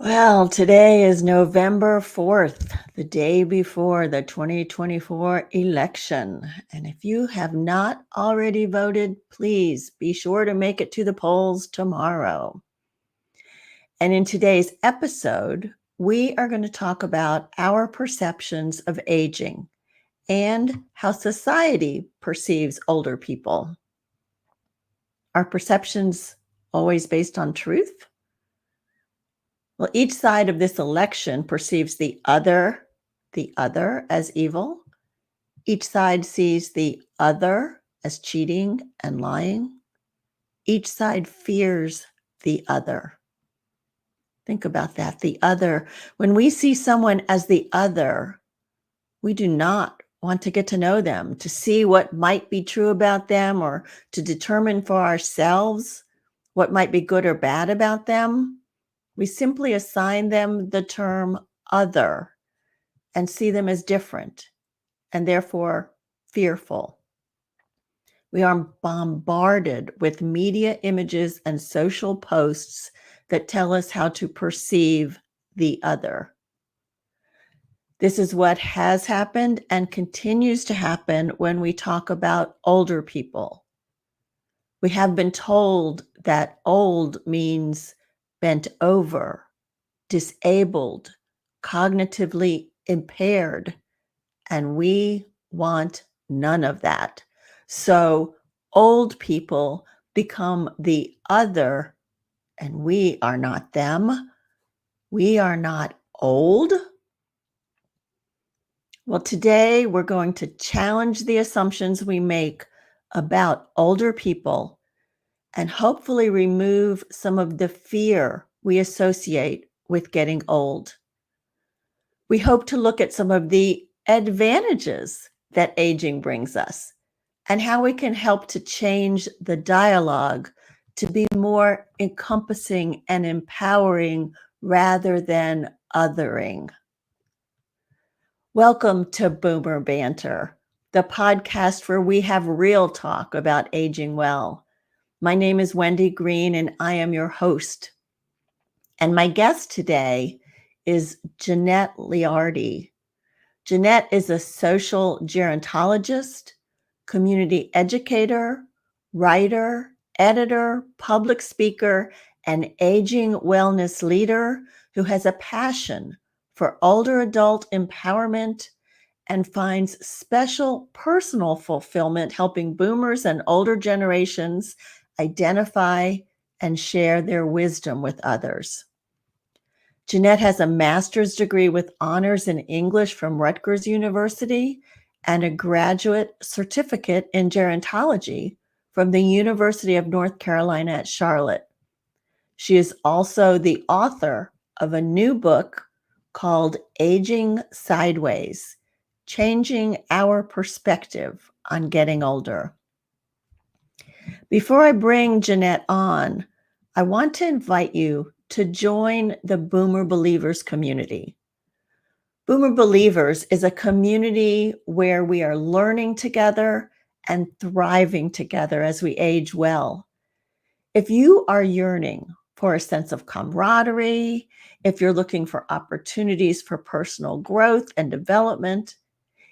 Well, today is November 4th, the day before the 2024 election. And if you have not already voted, please be sure to make it to the polls tomorrow. And in today's episode, we are going to talk about our perceptions of aging and how society perceives older people. Are perceptions always based on truth? Well, each side of this election perceives the other as evil. Each side sees the other as cheating and lying. Each side fears the other. Think about that. The other. When we see someone as the other, we do not want to get to know them, to see what might be true about them, or to determine for ourselves what might be good or bad about them. We simply assign them the term other and see them as different and therefore fearful. We are bombarded with media images and social posts that tell us how to perceive the other. This is what has happened and continues to happen when we talk about older people. We have been told that old means bent over, disabled, cognitively impaired, and we want none of that. So old people become the other, and we are not them. We are not old. Well, today we're going to challenge the assumptions we make about older people and hopefully remove some of the fear we associate with getting old. We hope to look at some of the advantages that aging brings us and how we can help to change the dialogue to be more encompassing and empowering rather than othering. Welcome to Boomer Banter, the podcast where we have real talk about aging well. My name is Wendy Green, and I am your host. And my guest today is Jeanette Leardi. Jeanette is a social gerontologist, community educator, writer, editor, public speaker, and aging wellness leader who has a passion for older adult empowerment and finds special personal fulfillment helping boomers and older generations identify and share their wisdom with others. Jeanette has a master's degree with honors in English from Rutgers University and a graduate certificate in gerontology from the University of North Carolina at Charlotte. She is also the author of a new book called Aging Sideways: Changing Our Perspective on Getting Older. Before I bring Jeanette on, I want to invite you to join the Boomer Believers community. Boomer Believers is a community where we are learning together and thriving together as we age well. If you are yearning for a sense of camaraderie, if you're looking for opportunities for personal growth and development,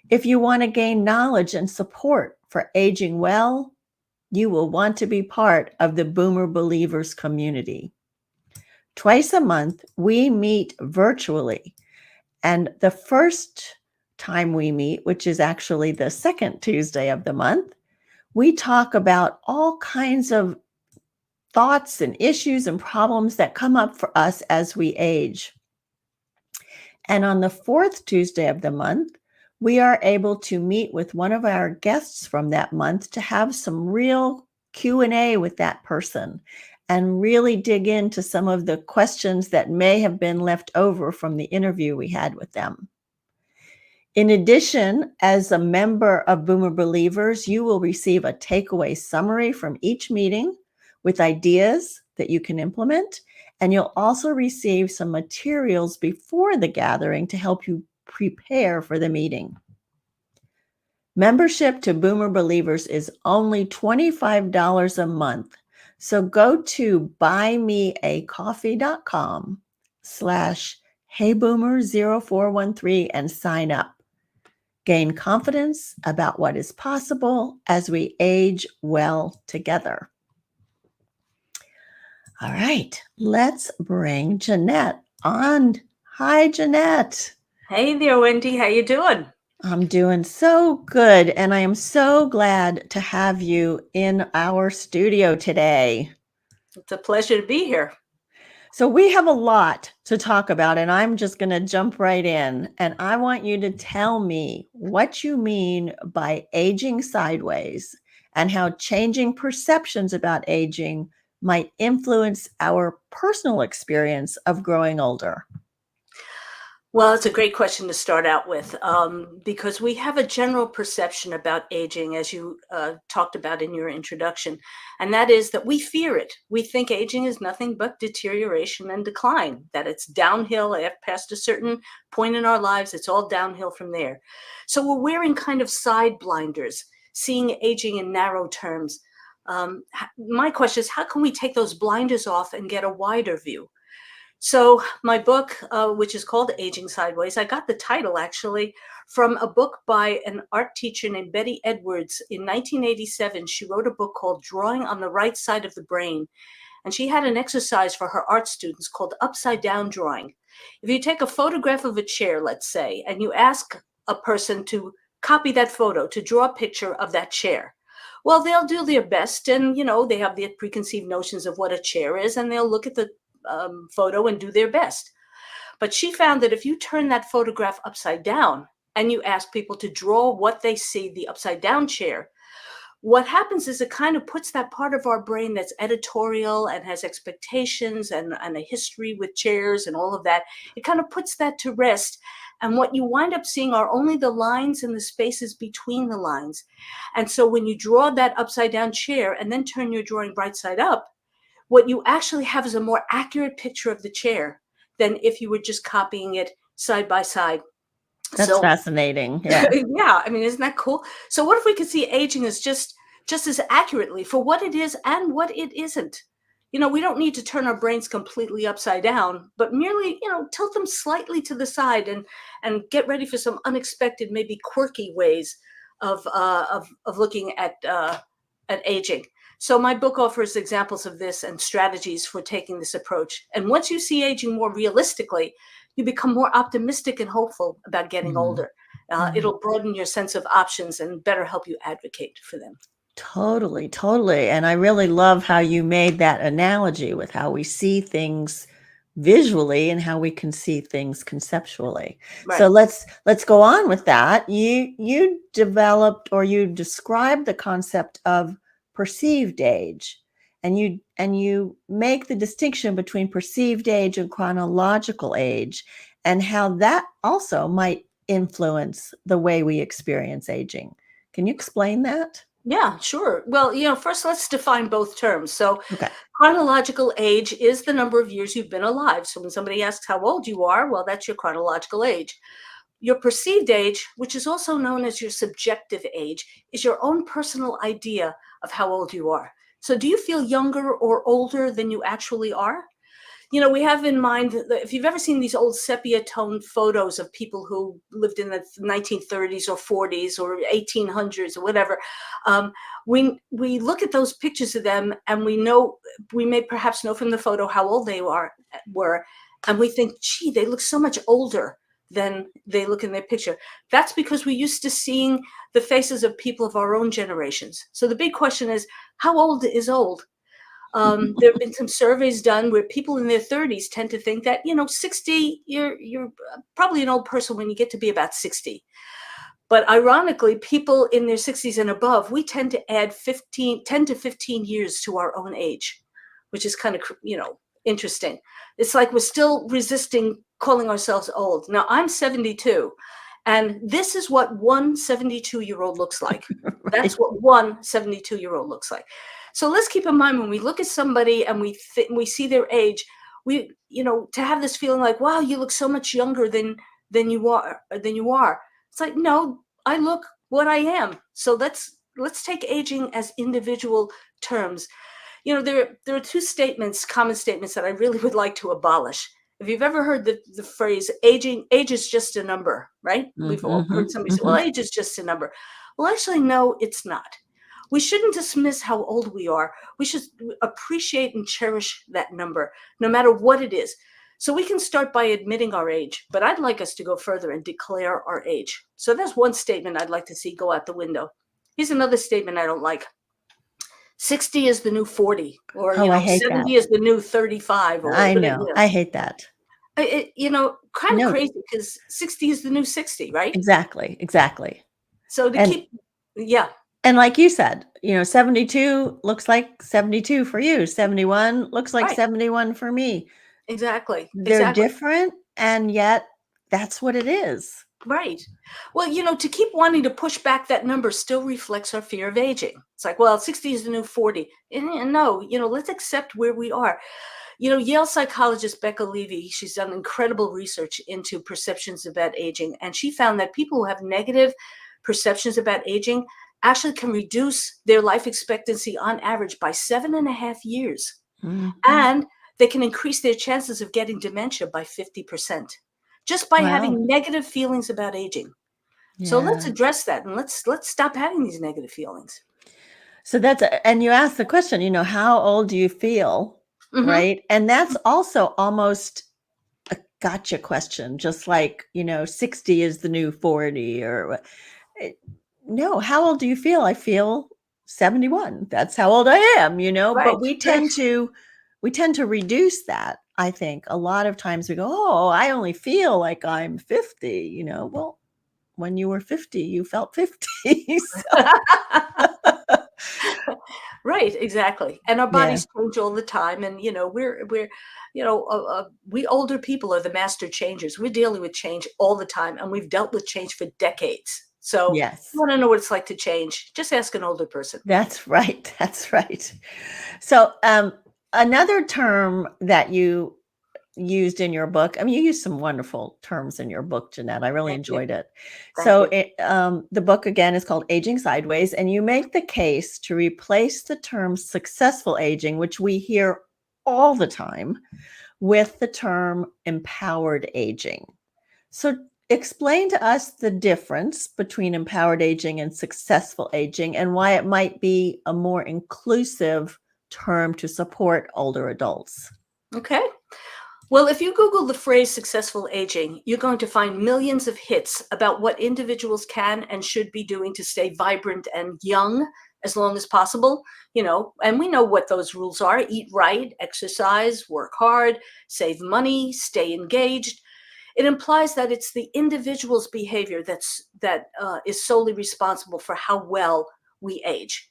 if you want to gain knowledge and support for aging well, you will want to be part of the Boomer Believers community. Twice a month, we meet virtually. And the first time we meet, which is actually the second Tuesday of the month, we talk about all kinds of thoughts and issues and problems that come up for us as we age. And on the fourth Tuesday of the month, we are able to meet with one of our guests from that month to have some real Q&A with that person and really dig into some of the questions that may have been left over from the interview we had with them. In addition, as a member of Boomer Believers, you will receive a takeaway summary from each meeting with ideas that you can implement, and you'll also receive some materials before the gathering to help you prepare for the meeting. Membership to Boomer Believers is only $25 a month. So go to buymeacoffee.com www.heyboomer0413 and sign up. Gain confidence about what is possible as we age well together. All right, let's bring Jeanette on. Hi, Jeanette. Hey there, Wendy. How you doing? I'm doing so good, and I am so glad to have you in our studio today. It's a pleasure to be here. So, we have a lot to talk about, and I'm just going to jump right in. And I want you to tell me what you mean by aging sideways and how changing perceptions about aging might influence our personal experience of growing older. Well, it's a great question to start out with because we have a general perception about aging, as you talked about in your introduction, and that is that we fear it. We think aging is nothing but deterioration and decline, that it's downhill past a certain point in our lives. It's all downhill from there. So we're wearing kind of side blinders, seeing aging in narrow terms. My question is, how can we take those blinders off and get a wider view? So my book, which is called Aging Sideways, I got the title actually from a book by an art teacher named Betty Edwards. In 1987, she wrote a book called Drawing on the Right Side of the Brain. And she had an exercise for her art students called upside down drawing. If you take a photograph of a chair, let's say, and you ask a person to copy that photo, to draw a picture of that chair, well, they'll do their best. And, they have their preconceived notions of what a chair is, and they'll look at the photo and do their best. But she found that if you turn that photograph upside down and you ask people to draw what they see, the upside down chair, what happens is it kind of puts that part of our brain that's editorial and has expectations and a history with chairs and all of that, it kind of puts that to rest. And what you wind up seeing are only the lines and the spaces between the lines. And so when you draw that upside down chair and then turn your drawing right side up, what you actually have is a more accurate picture of the chair than if you were just copying it side by side. That's So fascinating. Yeah. yeah, I mean, isn't that cool? So what if we could see aging as just as accurately for what it is and what it isn't? We don't need to turn our brains completely upside down, but merely, tilt them slightly to the side and get ready for some unexpected, maybe quirky ways of looking at aging. So my book offers examples of this and strategies for taking this approach. And once you see aging more realistically, you become more optimistic and hopeful about getting older. It'll broaden your sense of options and better help you advocate for them. Totally, totally. And I really love how you made that analogy with how we see things visually and how we can see things conceptually. So Right. let's go on with that. You developed or you described the concept of perceived age, and you make the distinction between perceived age and chronological age, and how that also might influence the way we experience aging. Can you explain that? Yeah, sure. Well, first let's define both terms. So Okay. chronological age is the number of years you've been alive. So when somebody asks how old you are, well, that's your chronological age. Your perceived age, which is also known as your subjective age, is your own personal idea of how old you are. So do you feel younger or older than you actually are? We have in mind that if you've ever seen these old sepia tone photos of people who lived in the 1930s or 40s or 1800s or whatever, we look at those pictures of them and we may perhaps know from the photo how old they were, and we think, gee, they look so much older than they look in their picture. That's because we're used to seeing the faces of people of our own generations. So the big question is, how old is old? There have been some surveys done where people in their 30s tend to think that 60, you're probably an old person when you get to be about 60. But ironically, people in their 60s and above, we tend to add 10 to 15 years to our own age, which is kind of interesting. It's like we're still resisting calling ourselves old. Now I'm 72, and this is what one 72-year-old looks like. Right. That's what one 72-year-old looks like. So let's keep in mind when we look at somebody and we see their age, we to have this feeling like, wow, you look so much younger than you are. It's like, no, I look what I am. So let's take aging as individual terms. There are two common statements that I really would like to abolish. If you've ever heard the phrase age is just a number, right? We've all heard somebody say, well, age is just a number. Well, actually, no, it's not. We shouldn't dismiss how old we are. We should appreciate and cherish that number, no matter what it is. So we can start by admitting our age, but I'd like us to go further and declare our age. So that's one statement I'd like to see go out the window. Here's another statement I don't like. 60 is the new 40, or, Oh, I hate 70 that. is the new 35, or, I but know. I hate that. kind of No, crazy because 60 is the new 60, right? exactly. Exactly. So to And keep, yeah, and like you said, 72 looks like 72 for you. 71 looks like right, 71 for me. exactly, They're exactly. different, and yet that's what it is. Right. Well, to keep wanting to push back that number still reflects our fear of aging. It's like, well, 60 is the new 40. And no, let's accept where we are. Yale psychologist Becca Levy, she's done incredible research into perceptions about aging, and she found that people who have negative perceptions about aging actually can reduce their life expectancy on average by 7.5 years. Mhm. And they can increase their chances of getting dementia by 50% just by Wow. having negative feelings about aging. So let's Yeah. address that, and let's stop having these negative feelings. So and you asked the question, how old do you feel? Hmm. Right. And that's also almost a gotcha question, just like, 60 is the new 40 or eh, no, how old do you feel? I feel 71. That's how old I am, but Right, right. we tend to reduce that. I think a lot of times we go, "Oh, I only feel like I'm 50," well, when you were 50, you felt 50. Right, exactly. And our Yeah. bodies change all the time, and we older people are the master changers. We're dealing with change all the time, and we've dealt with change for decades. So if you Yes. want to know what it's like to change, just ask an older person. That's right. That's right. So, another term that you used in your book, I mean, you used some wonderful terms in your book, Jeanette. I really Thank you. enjoyed it. Thank So, you. the book again is called Aging Sideways, and you make the case to replace the term successful aging, which we hear all the time, with the term empowered aging. So, explain to us the difference between empowered aging and successful aging and why it might be a more inclusive term to support older adults. Okay. Well, if you Google the phrase successful aging, you're going to find millions of hits about what individuals can and should be doing to stay vibrant and young as long as possible. And we know what those rules are: eat right, exercise, work hard, save money, stay engaged. It implies that it's the individual's behavior that is solely responsible for how well we age.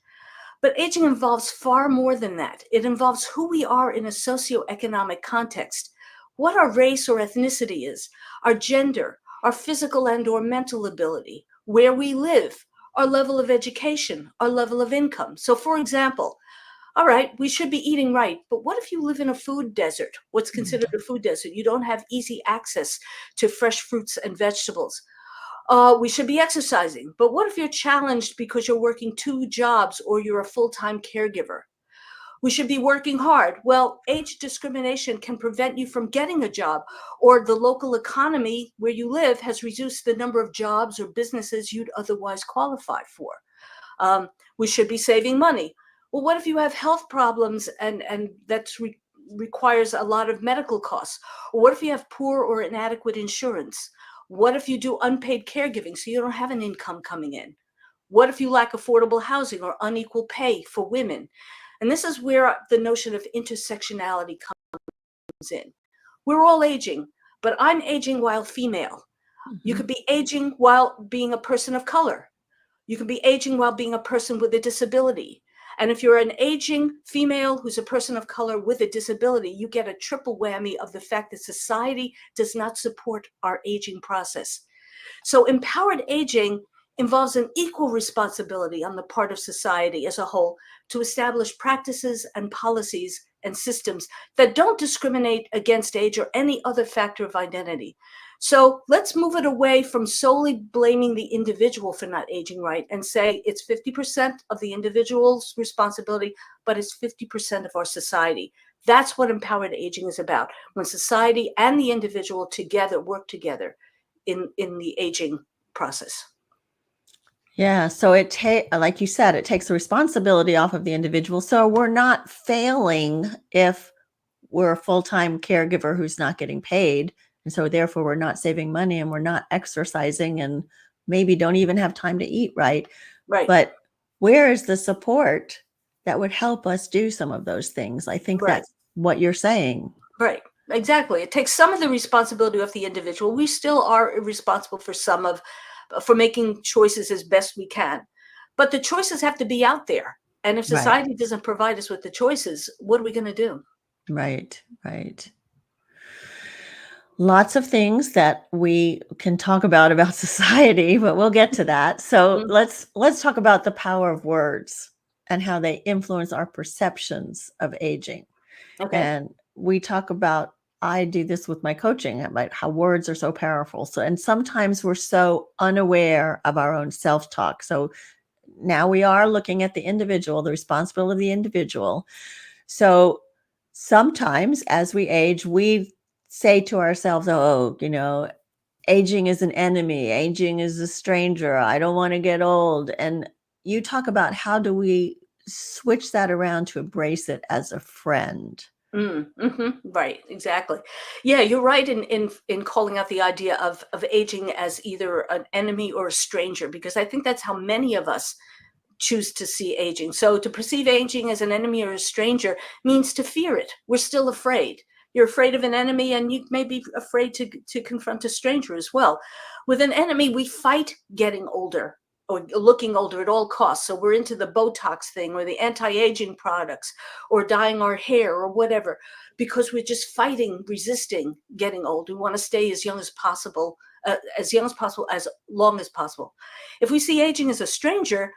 But aging involves far more than that. It involves who we are in a socioeconomic context, what our race or ethnicity is, our gender, our physical and or mental ability, where we live, our level of education, our level of income. So for example, all right, we should be eating right, but what if you live in a food desert? What's considered a food desert? You don't have easy access to fresh fruits and vegetables. We should be exercising. But what if you're challenged because you're working two jobs or you're a full-time caregiver? We should be working hard. Well, age discrimination can prevent you from getting a job, or the local economy where you live has reduced the number of jobs or businesses you'd otherwise qualify for. We should be saving money. Well, what if you have health problems and requires a lot of medical costs? Or what if you have poor or inadequate insurance? What if you do unpaid caregiving so you don't have an income coming in? What if you lack affordable housing or unequal pay for women? And this is where the notion of intersectionality comes in. We're all aging, but I'm aging while female. You Mhm. could be aging while being a person of color. You can be aging while being a person with a disability. And if you're an aging female who's a person of color with a disability, you get a triple whammy of the fact that society does not support our aging process. So empowered aging involves an equal responsibility on the part of society as a whole to establish practices and policies and systems that don't discriminate against age or any other factor of identity. So let's move it away from solely blaming the individual for not aging right and say it's 50% of the individual's responsibility, but it's 50% of our society. That's what empowered aging is about. When society and the individual together work together in the aging process. Yeah, so like you said, it takes the responsibility off of the individual. So we're not failing if we're a full-time caregiver who's not getting paid. And so therefore we're not saving money and we're not exercising and maybe don't even have time to eat right. Right. But where is the support that would help us do some of those things? I think Right. that's what you're saying. Right. Exactly. It takes some of the responsibility of the individual. We still are responsible for for making choices as best we can. But the choices have to be out there. And if Right. society doesn't provide us with the choices, what are we going to do? Right. Right. Lots of things that we can talk about society, but we'll get to that. So Mm, let's talk about the power of words and how they influence our perceptions of aging. okay. And we talk about, I do this with my coaching about how words are so powerful. So, and sometimes we're so unaware of our own self-talk. So now we are looking at the individual, the responsibility of the individual. So sometimes as we age, we say to ourselves, oh, aging is an enemy, aging is a stranger, I don't want to get old. And you talk about how do we switch that around to embrace it as a friend. Right, exactly. Yeah, you're right in calling out the idea of aging as either an enemy or a stranger, because I think that's how many of us choose to see aging. So to perceive aging as an enemy or a stranger means to fear it. We're still afraid. You're afraid of an enemy, and you may be afraid to confront a stranger as well. With an enemy, we fight getting older or looking older at all costs. So we're into the Botox thing or the anti-aging products or dyeing our hair or whatever, because we're just fighting, resisting getting old. We want to stay as young as possible, as long as possible. If we see aging as a stranger,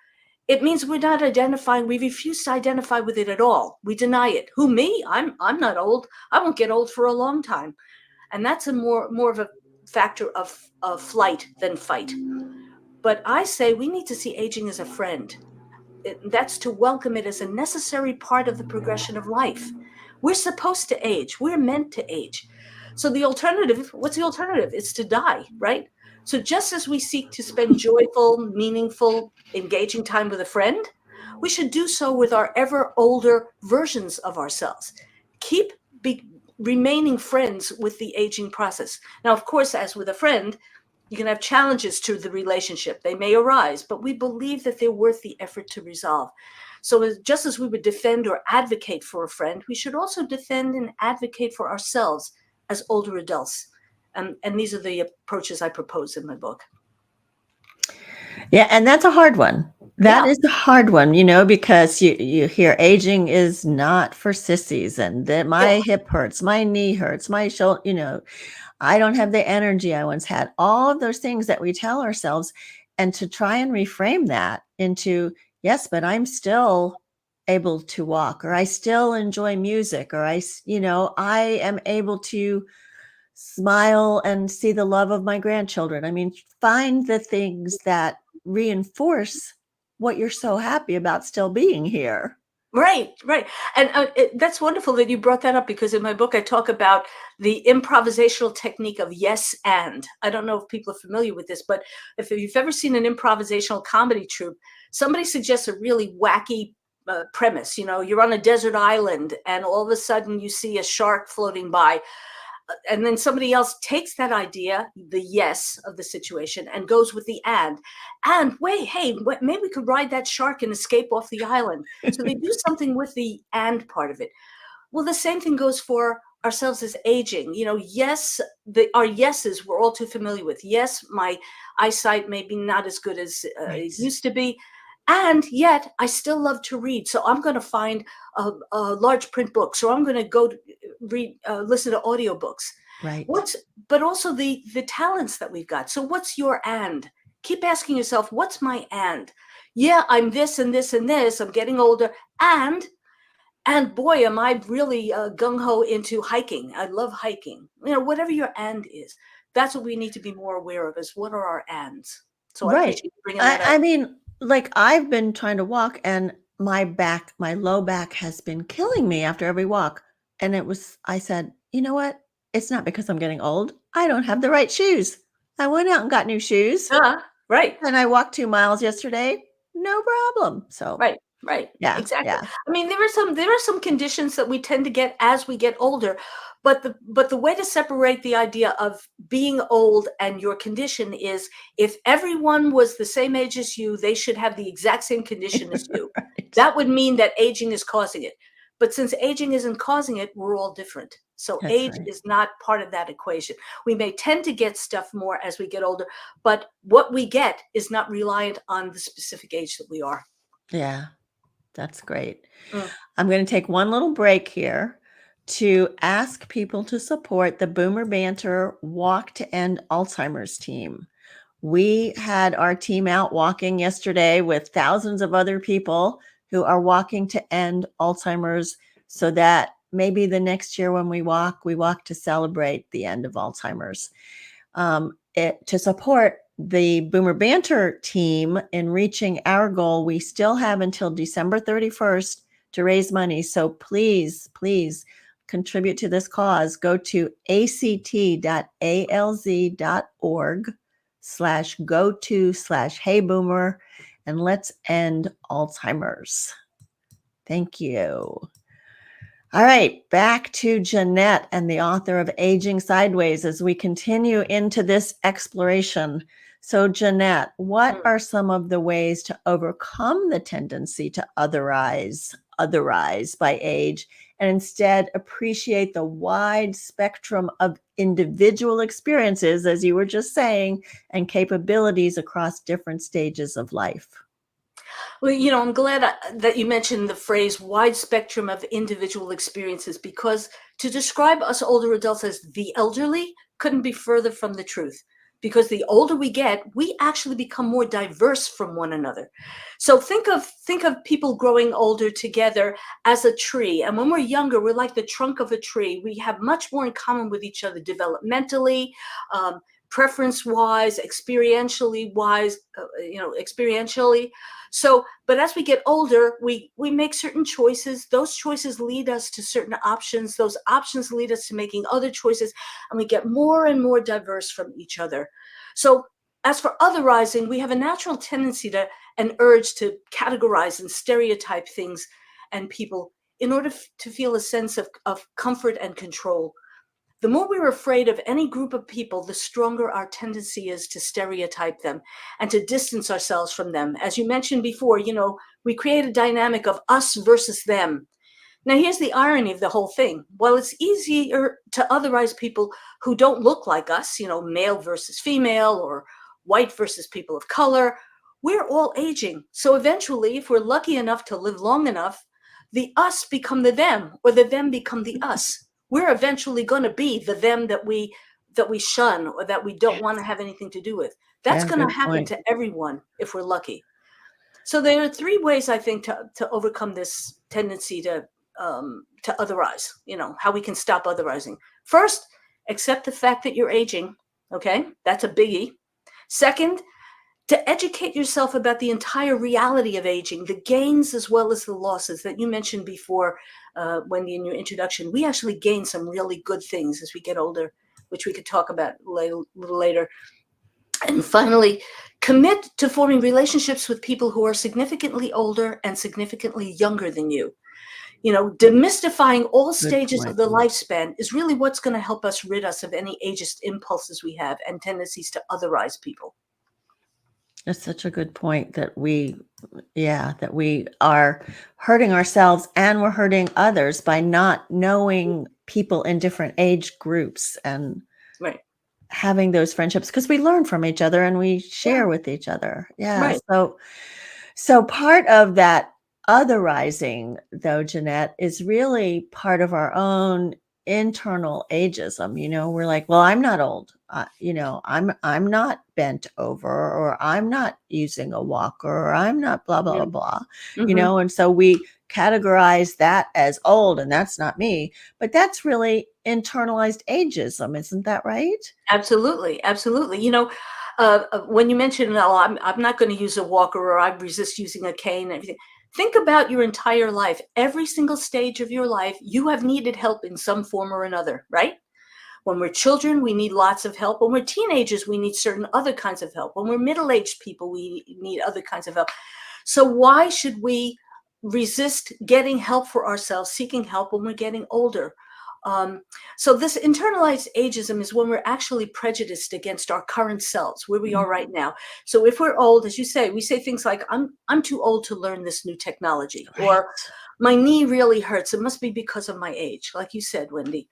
it means we're not identifying, we refuse to identify with it at all. We deny it. Who, me? I'm not old. I won't get old for a long time. And that's a more of a factor of flight than fight. But I say we need to see aging as a friend. That's to welcome it as a necessary part of the progression of life. We're supposed to age. We're meant to age. So the alternative, what's the alternative? It's to die, right? So just as we seek to spend joyful, meaningful, engaging time with a friend, we should do so with our ever older versions of ourselves. Keep remaining friends with the aging process. Now, of course, as with a friend, you can have challenges to the relationship. They may arise, but we believe that they're worth the effort to resolve. So just as we would defend or advocate for a friend, we should also defend and advocate for ourselves as older adults. And these are the approaches I propose in my book. Yeah, and that's a hard one. That Yeah. is a hard one, because you hear aging is not for sissies, and that Yeah. my hip hurts, my knee hurts, my shoulder, I don't have the energy I once had. All of those things that we tell ourselves, and to try and reframe that into, yes, but I'm still able to walk, or I still enjoy music, or I am able to smile and see the love of my grandchildren. I mean, find the things that reinforce what you're so happy about still being here. Right, right. And that's wonderful that you brought that up, because in my book, I talk about the improvisational technique of yes and. I don't know if people are familiar with this, but if you've ever seen an improvisational comedy troupe, somebody suggests a really wacky premise. You're on a desert island and all of a sudden you see a shark floating by, and then somebody else takes that idea, the yes of the situation, and goes with the and wait, hey, maybe we could ride that shark and escape off the island. So they do something with the and part of it. Well, the same thing goes for ourselves as aging. Yes, our yeses we're all too familiar with. Yes, my eyesight may be not as good as Right. it used to be, and yet I still love to read. So I'm going to find large print books, or I'm going to go read, listen to audiobooks. Right. What's but also the talents that we've got. So what's your and? Keep asking yourself, what's my and? Yeah, I'm this and this and this. I'm getting older, and boy, am I really gung-ho into hiking. I love hiking. Whatever your and is, that's what we need to be more aware of, is what are our ands. So I Right. appreciate you bringing that up. I mean, like I've been trying to walk and my low back has been killing me after every walk. And I said, you know what? It's not because I'm getting old. I don't have the right shoes. I went out and got new shoes, Right. and I walked 2 miles yesterday, no problem. So, Right, right, yeah, exactly. yeah, I mean, there are some conditions that we tend to get as we get older, but the way to separate the idea of being old and your condition is if everyone was the same age as you, they should have the exact same condition as you. right. That would mean that aging is causing it. But since aging isn't causing it, we're all different. So That's age right. is not part of that equation. We may tend to get stuff more as we get older, but what we get is not reliant on the specific age that we are. Yeah, that's great. Mm. I'm going to take one little break here to ask people to support the Boomer Banter Walk to End Alzheimer's team. We had our team out walking yesterday with thousands of other people who are walking to end Alzheimer's, so that maybe the next year when we walk to celebrate the end of Alzheimer's. To support the Boomer Banter team in reaching our goal, we still have until December 31st to raise money. So please, please contribute to this cause. Go to act.alz.org/go-to/heyboomer and let's end Alzheimer's. Thank you. All right, back to Jeanette and the author of Aging Sideways as we continue into this exploration. So, Jeanette, what Mm. are some of the ways to overcome the tendency to otherize by age and instead appreciate the wide spectrum of individual experiences, as you were just saying, and capabilities across different stages of life? Well, I'm glad that you mentioned the phrase wide spectrum of individual experiences because to describe us older adults as the elderly couldn't be further from the truth. Because the older we get, we actually become more diverse from one another. So think of people growing older together as a tree. And when we're younger, we're like the trunk of a tree. We have much more in common with each other developmentally, um, preference-wise, experientially. So, but as we get older, we make certain choices. Those choices lead us to certain options. Those options lead us to making other choices, and we get more and more diverse from each other. So, as for otherizing, we have a natural tendency an urge to categorize and stereotype things and people in order to feel a sense of comfort and control. The more we're afraid of any group of people, the stronger our tendency is to stereotype them and to distance ourselves from them. As you mentioned before, we create a dynamic of us versus them. Now, here's the irony of the whole thing. While it's easier to otherize people who don't look like us, male versus female or white versus people of color, we're all aging. So eventually, if we're lucky enough to live long enough, the us become the them or the them become the us. We're eventually going to be the them that we shun or that we don't want to have anything to do with. That's Yeah, going good to happen point. to everyone if we're lucky. So there are three ways I think to overcome this tendency to otherize. How we can stop otherizing. First, accept the fact that you're aging. Okay, that's a biggie. Second, to educate yourself about the entire reality of aging, the gains as well as the losses that you mentioned before, Wendy, in your introduction. We actually gain some really good things as we get older, which we could talk about a little later. And finally, commit to forming relationships with people who are significantly older and significantly younger than you. Demystifying all Good stages of point. the lifespan is really what's going to help us rid us of any ageist impulses we have and tendencies to otherize people. That's such a good point that we are hurting ourselves and we're hurting others by not knowing people in different age groups and Right. having those friendships because we learn from each other and we Yeah. share with each other. Yeah. Right. So part of that otherizing, though, Jeanette, is really part of our own internal ageism. We're like, well, I'm not old. I'm not bent over, or I'm not using a walker, or I'm not blah blah blah. Mm-hmm. And so we categorize that as old, and that's not me. But that's really internalized ageism, isn't that right? Absolutely, absolutely. When you mentioned, "No, I'm not going to use a walker," or "I resist using a cane," and everything. Think about your entire life. Every single stage of your life, you have needed help in some form or another, right? When we're children, we need lots of help. When we're teenagers, we need certain other kinds of help. When we're middle-aged people, we need other kinds of help. So why should we resist getting help for ourselves, seeking help when we're getting older? So this internalized ageism is when we're actually prejudiced against our current selves, where we are right now. So if we're old, as you say, we say things like, I'm too old to learn this new technology, Right. or my knee really hurts. It must be because of my age, like you said, Wendy.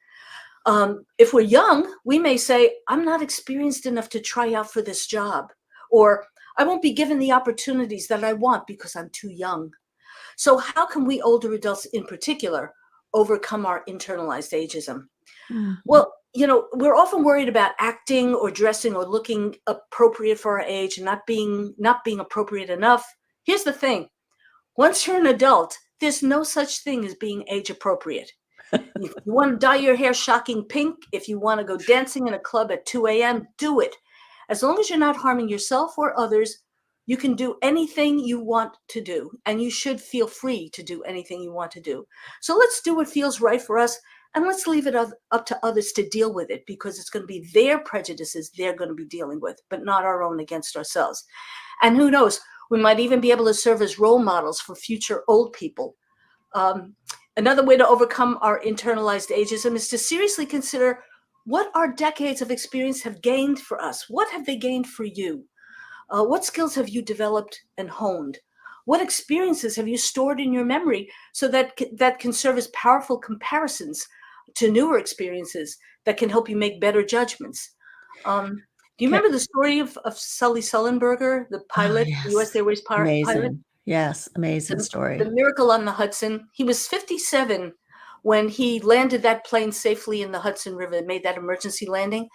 If we're young, we may say, I'm not experienced enough to try out for this job, or I won't be given the opportunities that I want because I'm too young. So how can we older adults in particular overcome our internalized ageism? Mhm. Well, we're often worried about acting or dressing or looking appropriate for our age and not being appropriate enough. Here's the thing. Once you're an adult, there's no such thing as being age appropriate. If you want to dye your hair shocking pink, if you want to go dancing in a club at 2 a.m., do it. As long as you're not harming yourself or others, you can do anything you want to do, and you should feel free to do anything you want to do. So let's do what feels right for us, and let's leave it up to others to deal with it, because it's going to be their prejudices they're going to be dealing with, but not our own against ourselves. And who knows, we might even be able to serve as role models for future old people. Um, Another way to overcome our internalized ageism is to seriously consider what our decades of experience have gained for us. What have they gained for you? What skills have you developed and honed? What experiences have you stored in your memory so that can serve as powerful comparisons to newer experiences that can help you make better judgments? Do you Okay. remember the story of Sully Sullenberger, the Oh, pilot, the U.S. yes. Airways pilot? Amazing. Yes. Amazing The story. Miracle on the Hudson. He was 57 when he landed that plane safely in the Hudson River, made that emergency landing.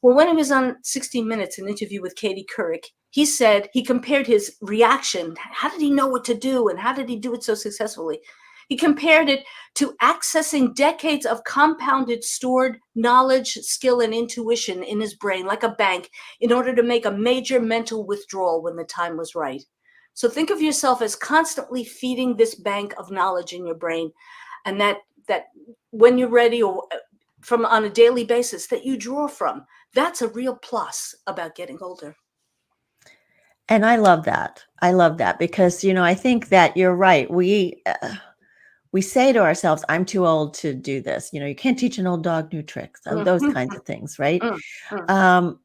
Well, when he was on 60 Minutes, an interview with Katie Couric, he said he compared his reaction. How did he know what to do, and how did he do it so successfully? He compared it to accessing decades of compounded stored knowledge, skill, and intuition in his brain, like a bank, in order to make a major mental withdrawal when the time was right. So think of yourself as constantly feeding this bank of knowledge in your brain, and that when you're ready, or from on a daily basis, that you draw from. That's a real plus about getting older. And I love that. I love that because, I think that you're right. We say to ourselves, I'm too old to do this. You can't teach an old dog new tricks, those kinds of things, right? Mm, mm, Um,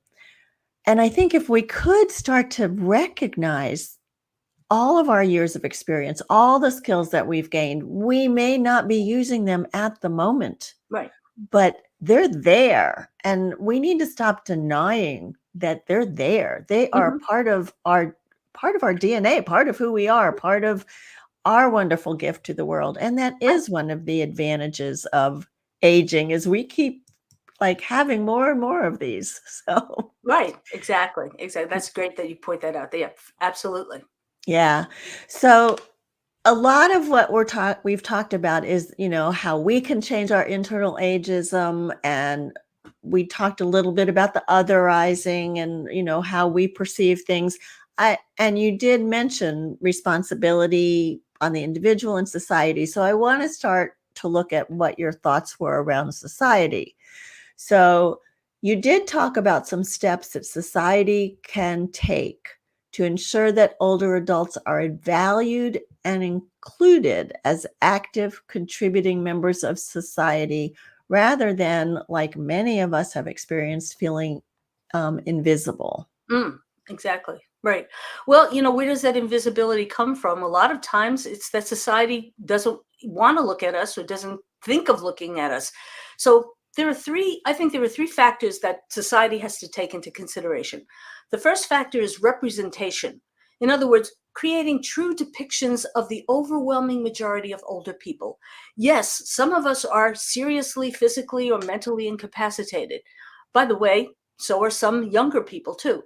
and I think if we could start to recognize all of our years of experience, all the skills that we've gained, we may not be using them at the moment, right. but they're there. And we need to stop denying that they're there. They are Hmm. part of our DNA, part of who we are, part of our wonderful gift to the world. And that Right. is one of the advantages of aging is we keep like having more and more of these. So Right. Exactly. Exactly. That's great that you point that out. Yeah, absolutely. yeah. So a lot of what we've talked about is, how we can change our internal ageism, and we talked a little bit about the otherizing and, how we perceive things. And you did mention responsibility on the individual and society. So I want to start to look at what your thoughts were around society. So you did talk about some steps that society can take to ensure that older adults are valued and included as active contributing members of society rather than, like many of us have experienced, feeling invisible. Mm, exactly. Right. Well, where does that invisibility come from? A lot of times it's that society doesn't want to look at us or doesn't think of looking at us. So I think there are three factors that society has to take into consideration. The first factor is representation. In other words, creating true depictions of the overwhelming majority of older people. Yes, some of us are seriously physically or mentally incapacitated. By the way, so are some younger people too.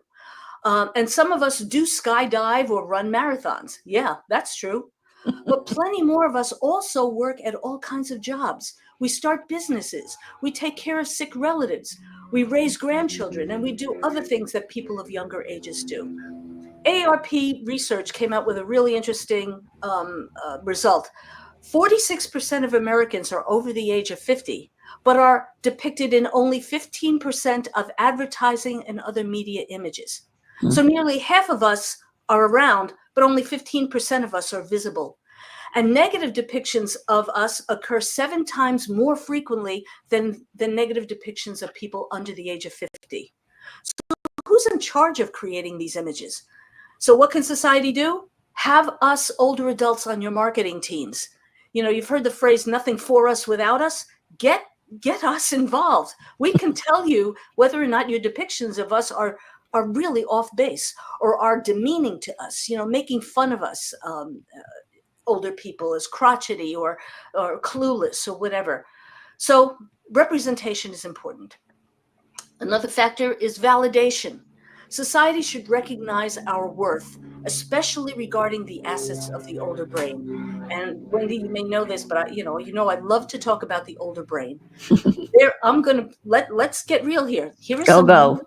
And some of us do skydive or run marathons. Yeah, that's true. But plenty more of us also work at all kinds of jobs. We start businesses. We take care of sick relatives. We raise grandchildren, and we do other things that people of younger ages do. AARP research came out with a really interesting result. 46% of Americans are over the age of 50, but are depicted in only 15% of advertising and other media images. So nearly half of us are around, but only 15% of us are visible. And negative depictions of us occur 7 times more frequently than negative depictions of people under the age of 50. So who's in charge of creating these images? So what can society do? Have us older adults on your marketing teams. You know, you've heard the phrase, nothing for us without us. Get us involved. We can tell you whether or not your depictions of us are really off base or are demeaning to us, you know, making fun of us, older people as crotchety or clueless or whatever. So representation is important. Another factor is validation. Society should recognize our worth, especially regarding the assets of the older brain. And Wendy, you may know this, but I love to talk about the older brain. I'm gonna let's get real here. Here are Go, some go.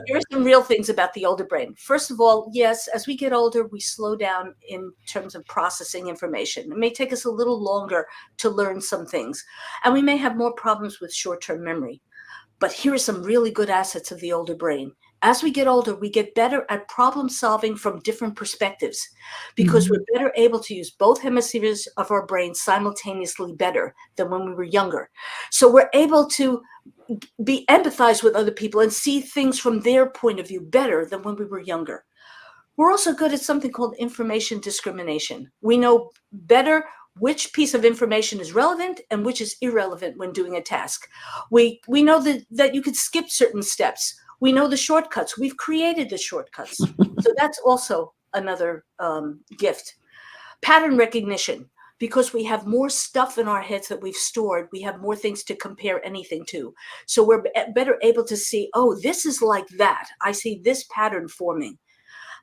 here are some real things about the older brain. First of all, yes, as we get older, we slow down in terms of processing information. It may take us a little longer to learn some things, and we may have more problems with short-term memory. But here are some really good assets of the older brain. As we get older, we get better at problem solving from different perspectives because we're better able to use both hemispheres of our brain simultaneously better than when we were younger. So we're able to be empathized with other people and see things from their point of view better than when we were younger. We're also good at something called information discrimination. We know better which piece of information is relevant and which is irrelevant when doing a task. We know that you could skip certain steps. We know the shortcuts. We've created the shortcuts. So that's also another gift. Pattern recognition. Because we have more stuff in our heads that we've stored, we have more things to compare anything to. So we're better able to see, oh, this is like that. I see this pattern forming.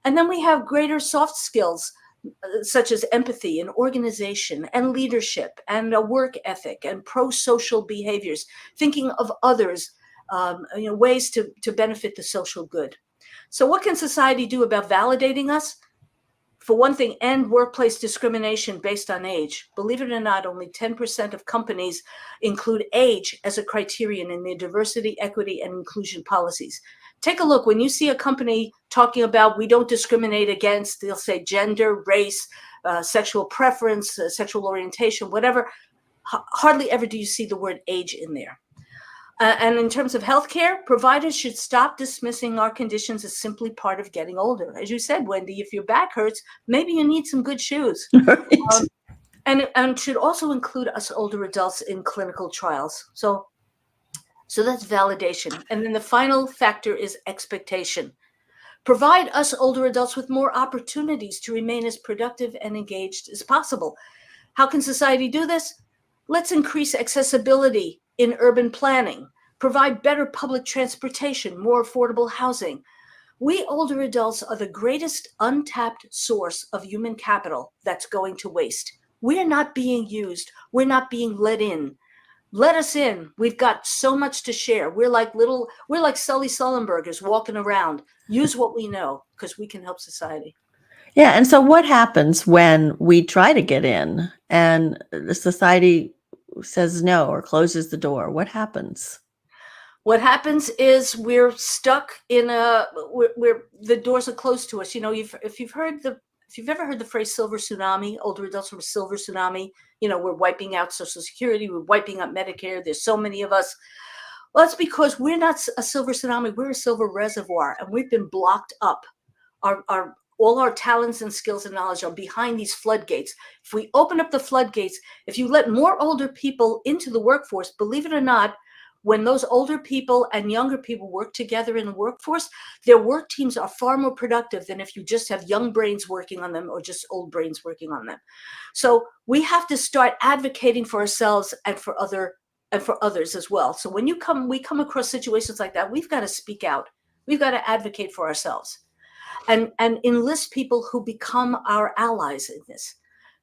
And then we have greater soft skills, such as empathy and organization and leadership and a work ethic and pro-social behaviors, thinking of others, ways to benefit the social good. So what can society do about validating us? For one thing, end workplace discrimination based on age. Believe it or not, only 10% of companies include age as a criterion in their diversity, equity, and inclusion policies. Take a look. When you see a company talking about we don't discriminate against, they'll say gender, race, sexual preference, sexual orientation, whatever. Hardly ever do you see the word age in there. And in terms of healthcare, providers should stop dismissing our conditions as simply part of getting older. As you said, Wendy, if your back hurts, maybe you need some good shoes. Right. And should also include us older adults in clinical trials. So that's validation. And then the final factor is expectation. Provide us older adults with more opportunities to remain as productive and engaged as possible. How can society do this? Let's increase accessibility in urban planning, provide better public transportation, more affordable housing. We older adults are the greatest untapped source of human capital that's going to waste. We're not being used. We're not being let in. Let us in. We've got so much to share. We're like Sully Sullenbergers walking around. Use what we know because we can help society. Yeah. And so what happens when we try to get in and the society says no or closes the door? What happens? What happens is we're stuck in where the doors are closed to us. You know, if you've ever heard the phrase silver tsunami, older adults from a silver tsunami, you know, we're wiping out Social Security, we're wiping out Medicare. There's so many of us. Well, it's because we're not a silver tsunami, we're a silver reservoir, and we've been blocked up. All our talents and skills and knowledge are behind these floodgates. If we open up the floodgates, if you let more older people into the workforce, believe it or not, when those older people and younger people work together in the workforce, their work teams are far more productive than if you just have young brains working on them or just old brains working on them. So we have to start advocating for ourselves and for others as well. So when we come across situations like that, we've got to speak out. We've got to advocate for ourselves and enlist people who become our allies in this.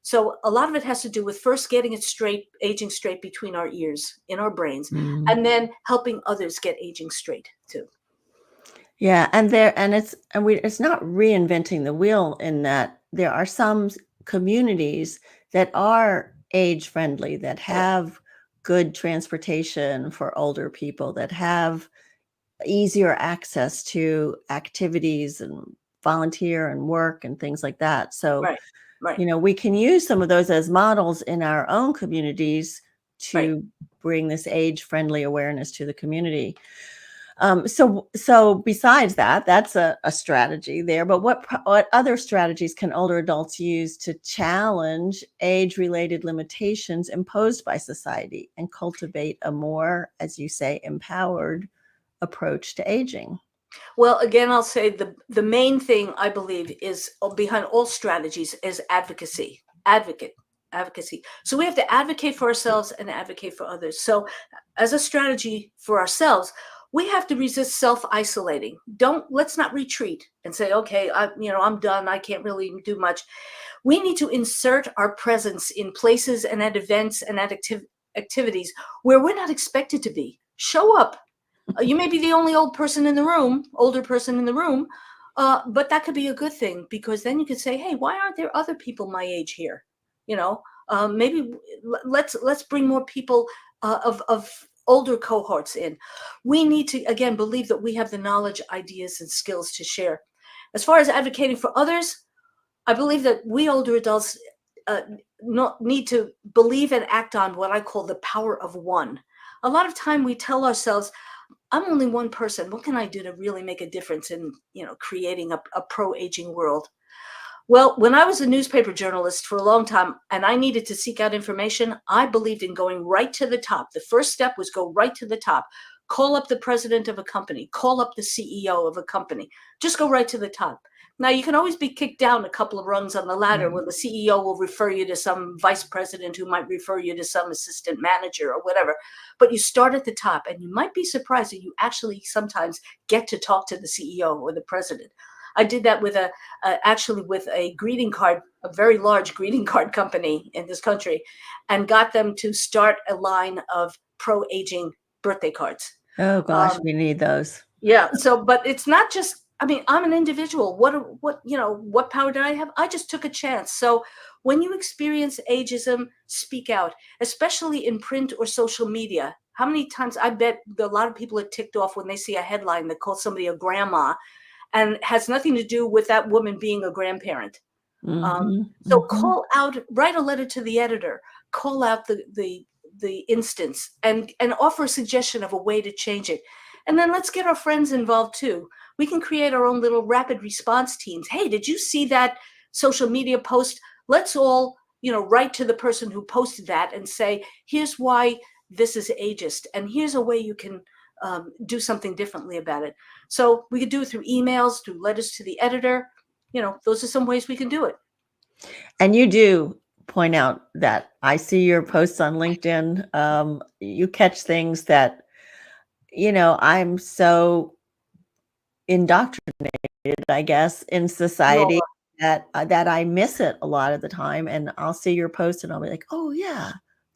So a lot of it has to do with first getting it straight, aging straight between our ears, in our brains, and then helping others get aging straight too. Yeah, it's not reinventing the wheel in that there are some communities that are age friendly, that Correct. have good transportation for older people, that have easier access to activities and volunteer and work and things like that. So, Right. Right. we can use some of those as models in our own communities Right. to bring this age friendly awareness to the community. So besides that, that's a strategy there. But what other strategies can older adults use to challenge age-related limitations imposed by society and cultivate a more, as you say, empowered approach to aging? Well, again, I'll say the main thing I believe is behind all strategies is advocacy. Advocacy. So we have to advocate for ourselves and advocate for others. So as a strategy for ourselves, we have to resist self-isolating. Let's not retreat and say, okay, I'm done. I can't really do much. We need to insert our presence in places and at events and at activities where we're not expected to be. Show up. You may be the only older person in the room, but that could be a good thing because then you could say, "Hey, why aren't there other people my age here?" You know, maybe let's bring more people of older cohorts in. We need to again believe that we have the knowledge, ideas, and skills to share. As far as advocating for others, I believe that we older adults uh, not need to believe and act on what I call the power of one. A lot of time we tell ourselves, I'm only one person. What can I do to really make a difference in, creating a pro-aging world? Well, when I was a newspaper journalist for a long time and I needed to seek out information, I believed in going right to the top. The first step was go right to the top. Call up the president of a company, call up the CEO of a company. Just go right to the top. Now, you can always be kicked down a couple of rungs on the ladder Right. where the CEO will refer you to some vice president who might refer you to some assistant manager or whatever. But you start at the top, and you might be surprised that you actually sometimes get to talk to the CEO or the president. I did that with actually with a greeting card, a very large greeting card company in this country, and got them to start a line of pro-aging birthday cards. Oh gosh, Um, we need those. yeah. So, but it's not just. I mean, I'm an individual. What power did I have? I just took a chance. So, when you experience ageism, speak out, especially in print or social media. How many times I bet a lot of people are ticked off when they see a headline that calls somebody a grandma and has nothing to do with that woman being a grandparent. Mhm, So mhm. call out, write a letter to the editor, call out the instance, and offer a suggestion of a way to change it. And then let's get our friends involved too. We can create our own little rapid response teams. Hey, did you see that social media post? Let's all, write to the person who posted that and say, here's why this is ageist, and here's a way you can do something differently about it. So we could do it through emails, through letters to the editor. Those are some ways we can do it. And you do point out that I see your posts on LinkedIn. You catch things that, I'm so indoctrinated, I guess, in We all society that I miss it a lot of the time. And I'll see your post and I'll be like, oh yeah,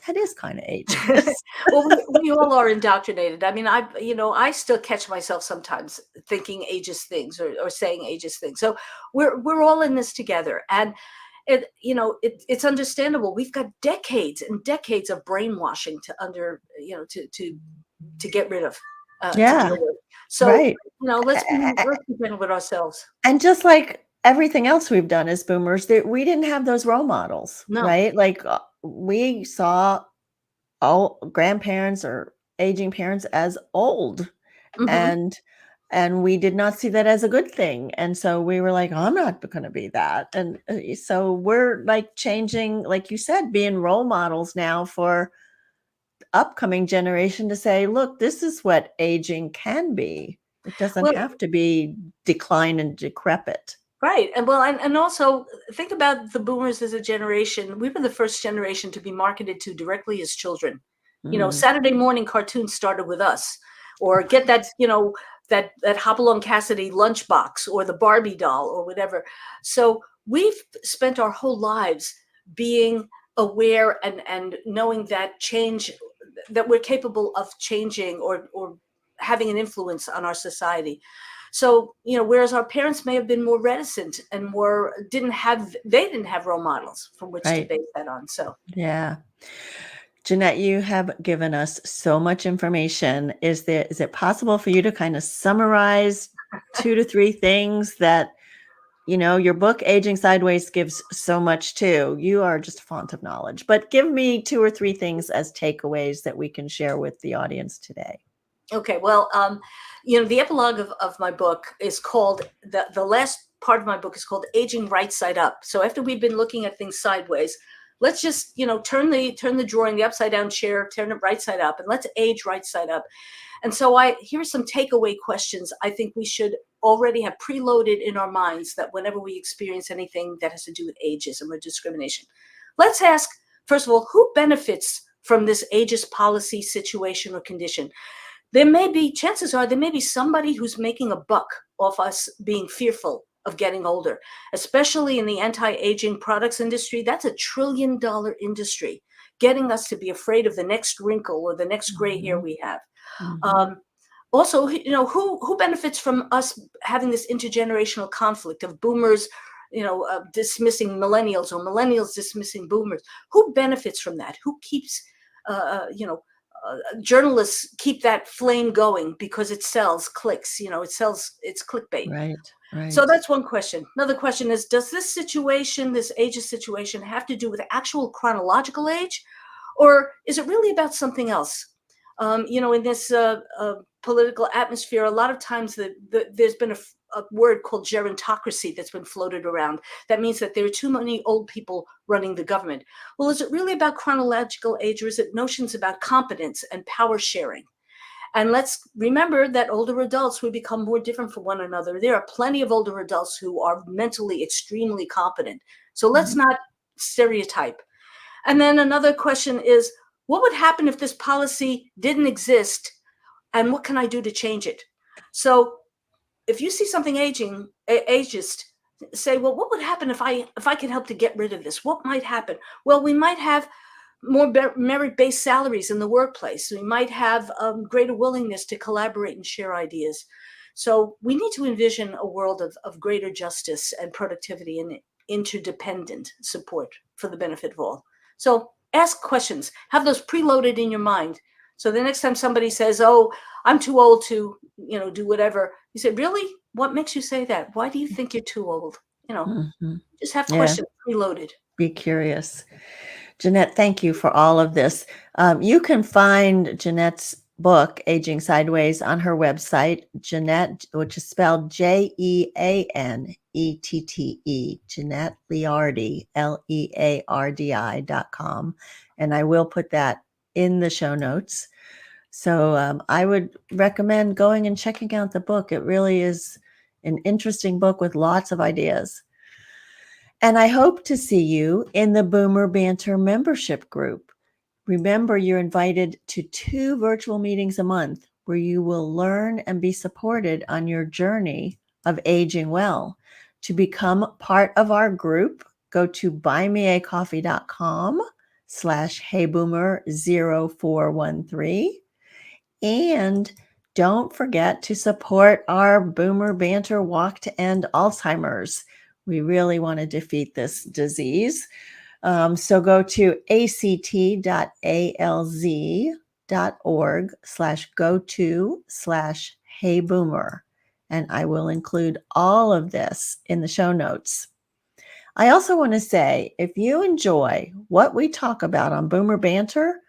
that is kind of are. ageist. Well, we all are indoctrinated. I mean, I still catch myself sometimes thinking ageist things or saying ageist things. So we're all in this together, and it's understandable. We've got decades and decades of brainwashing to get rid of, to deal Yeah, with. So right. let's be gentle with ourselves. And just like everything else we've done as boomers, that we didn't have those role models, No. right? Like we saw all grandparents or aging parents as old, Hmm. and we did not see that as a good thing. And so we were like, I'm not going to be that. And so we're like changing, like you said, being role models now for upcoming generation to say, look, this is what aging can be. It doesn't Well, have to be decline and decrepit. right. And also think about the boomers as a generation. We were the first generation to be marketed to directly as children. Mm. Saturday morning cartoons started with us, or get that, that Hopalong Cassidy lunchbox or the Barbie doll or whatever. So we've spent our whole lives being aware and knowing that we're capable of changing or having an influence on our society. So, whereas our parents may have been more reticent and they didn't have role models from which to Right. base that on. So, Yeah. Jeanette, you have given us so much information. Is it possible for you to kind of summarize 2 to 3 things that, your book Aging Sideways gives so much too. You are just a font of knowledge. But give me 2 or 3 things as takeaways that we can share with the audience today. okay, well, the epilogue of my book is called, the last part of my book is called Aging Right Side Up. So after we've been looking at things sideways, let's just, turn the drawing, the upside down chair, turn it right side up, and let's age right side up. And so here's some takeaway questions I think we should already have preloaded in our minds, that whenever we experience anything that has to do with ageism or discrimination, let's ask, first of all, who benefits from this ageist policy, situation, or condition? Chances are there may be somebody who's making a buck off us being fearful of getting older, especially in the anti-aging products industry. That's $1 trillion industry, getting us to be afraid of the next wrinkle or the next gray hair we have. Mhm. Also, who benefits from us having this intergenerational conflict of boomers, dismissing millennials, or millennials dismissing boomers? Who benefits from that? Who keeps, journalists keep that flame going because it sells clicks, it's clickbait. Right, So right. that's one question. Another question is, does this ageist situation, have to do with actual chronological age, or is it really about something else? In this political atmosphere, a lot of times there's been a word called gerontocracy that's been floated around. That means that there are too many old people running the government. Well, is it really about chronological age, or is it notions about competence and power sharing? And let's remember that older adults will become more different from one another. There are plenty of older adults who are mentally extremely competent. So let's Mhm. not stereotype. And then another question is, what would happen if this policy didn't exist, and what can I do to change it? So if you see something ageist, say, well, what would happen if I could help to get rid of this? What might happen? Well, we might have more merit-based salaries in the workplace. We might have greater willingness to collaborate and share ideas. So we need to envision a world of greater justice and productivity and interdependent support for the benefit of all. So ask questions, have those preloaded in your mind. So the next time somebody says, oh, I'm too old to, do whatever, you say, really? What makes you say that? Why do you think you're too old? Mhm. Just have Yeah, questions preloaded. be curious. Jeanette, thank you for all of this. You can find Jeanette's book, Aging Sideways, on her website, Jeanette, which is spelled Jeanette, Jeanette Leardi, Leardi.com. And I will put that in the show notes. So I would recommend going and checking out the book. It really is an interesting book with lots of ideas. And I hope to see you in the Boomer Banter membership group. Remember, you're invited to 2 virtual meetings a month where you will learn and be supported on your journey of aging well. To become part of our group, go to buymeacoffee.com/heyboomer0413. And don't forget to support our Boomer Banter Walk to End Alzheimer's. We really want to defeat this disease. So go to act.alz.org/go-to/heyboomer. And I will include all of this in the show notes. I also want to say, if you enjoy what we talk about on Boomer Banter,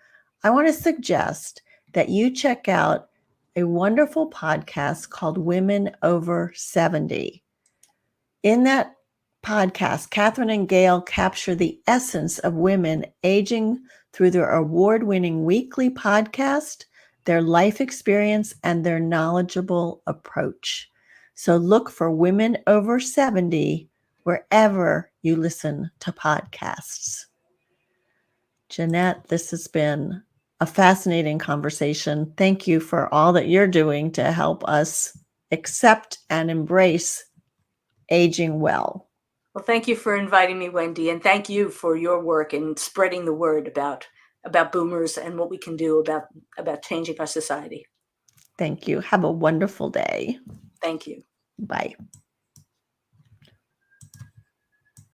I want to suggest that you check out a wonderful podcast called Women Over 70. In that podcast, Catherine and Gail capture the essence of women aging through their award-winning weekly podcast, their life experience, and their knowledgeable approach. So look for Women Over 70 wherever you listen to podcasts. Jeanette, this has been a fascinating conversation. Thank you for all that you're doing to help us accept and embrace aging well. Well, thank you for inviting me, Wendy, and thank you for your work in spreading the word about boomers and what we can do about changing our society. Thank you. Have a wonderful day. Thank you. Bye.